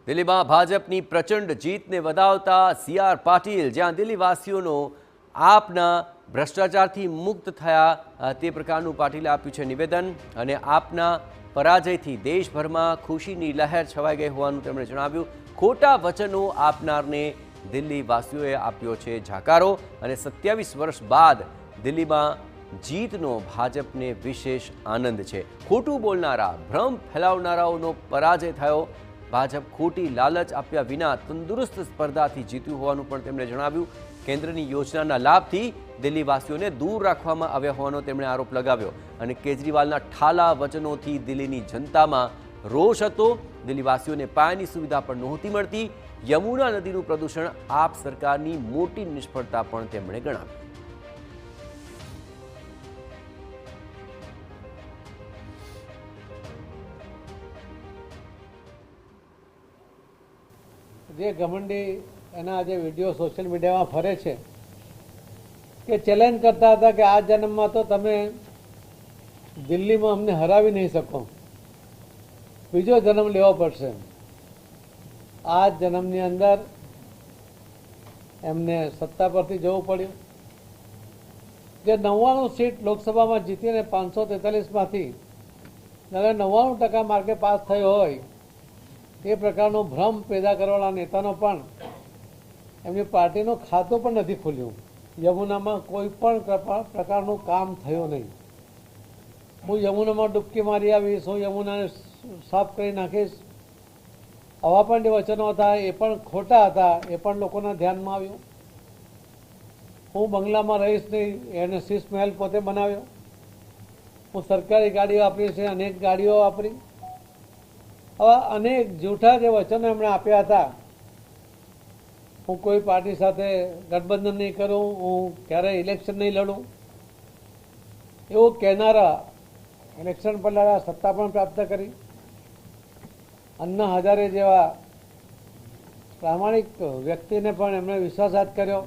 દિલ્હીમાં ભાજપની પ્રચંડ જીતને વધાવતા સી.આર. પાટીલ જ્યાં દિલ્હીવાસીઓનો આપના ભ્રષ્ટાચારથી મુક્ત થયા તે પ્રકારનું પાટીલે આપ્યું છે નિવેદન અને આપના પરાજયથી દેશભરમાં ખુશીની લહેર છવાઈ ગઈ હોવાનું તેમણે જણાવ્યું। ખોટા વચનો આપનારને દિલ્હીવાસીઓએ આપ્યો છે જાકારો અને 27 વર્ષ બાદ દિલ્હીમાં જીતનો ભાજપને વિશેષ આનંદ છે। ખોટું બોલનારા ભ્રમ ફેલાવનારાઓનો પરાજય થયો। ભાજપ ખોટી લાલચ આપ્યા વિના તંદુરસ્ત સ્પર્ધાથી જીત્યું હોવાનું પણ તેમણે જણાવ્યું। કેન્દ્રની યોજનાના લાભથી દિલ્હીવાસીઓને દૂર રાખવામાં આવ્યા હોવાનો તેમણે આરોપ લગાવ્યો અને કેજરીવાલના ઠાલા વચનોથી દિલ્હીની જનતામાં રોષ હતો। દિલ્હીવાસીઓને પાયાની સુવિધા પણ નહોતી મળતી। યમુના નદીનું પ્રદૂષણ આપ સરકારની મોટી નિષ્ફળતા પણ તેમણે ગણાવી। જે ઘમંડી એના જે વિડીયો સોશિયલ મીડિયામાં ફરે છે કે ચેલેન્જ કરતા હતા કે આ જન્મમાં તો તમે દિલ્હીમાં અમને હરાવી નહીં શકો, બીજો જન્મ લેવો પડશે। આ જન્મની અંદર એમને સત્તા પરથી જવું પડ્યું। જે 99 સીટ લોકસભામાં જીતીને 543માંથી 99% માર્કે પાસ થયો હોય એ પ્રકારનો ભ્રમ પેદા કરવાના નેતાનો પણ એમની પાર્ટીનું ખાતું પણ નથી ખુલ્યું। યમુનામાં કોઈ પણ પ્રકારનું કામ થયું નહીં। હું યમુનામાં ડૂબકી મારી આવીશ, હું યમુનાને સાફ કરી નાખીશ, આવા પણ જે વચનો હતા એ પણ ખોટા હતા। એ પણ લોકોના ધ્યાનમાં આવ્યું। હું બંગલામાં રહીશ નહીં, એને શીશ મહેલ પોતે બનાવ્યો। હું સરકારી ગાડીઓ વાપરી છે, અનેક ગાડીઓ વાપરી। આવા અનેક જૂઠા જે વચનો એમણે આપ્યા હતા, હું કોઈ પાર્ટી સાથે ગઠબંધન નહીં કરું, હું ક્યારેય ઇલેક્શન નહીં લડું, એવું કહેનારા ઇલેક્શન પર લડ્યા, સત્તા પણ પ્રાપ્ત કરી। અન્ના હજારે જેવા પ્રામાણિક વ્યક્તિને પણ એમણે વિશ્વાસઘાત કર્યો।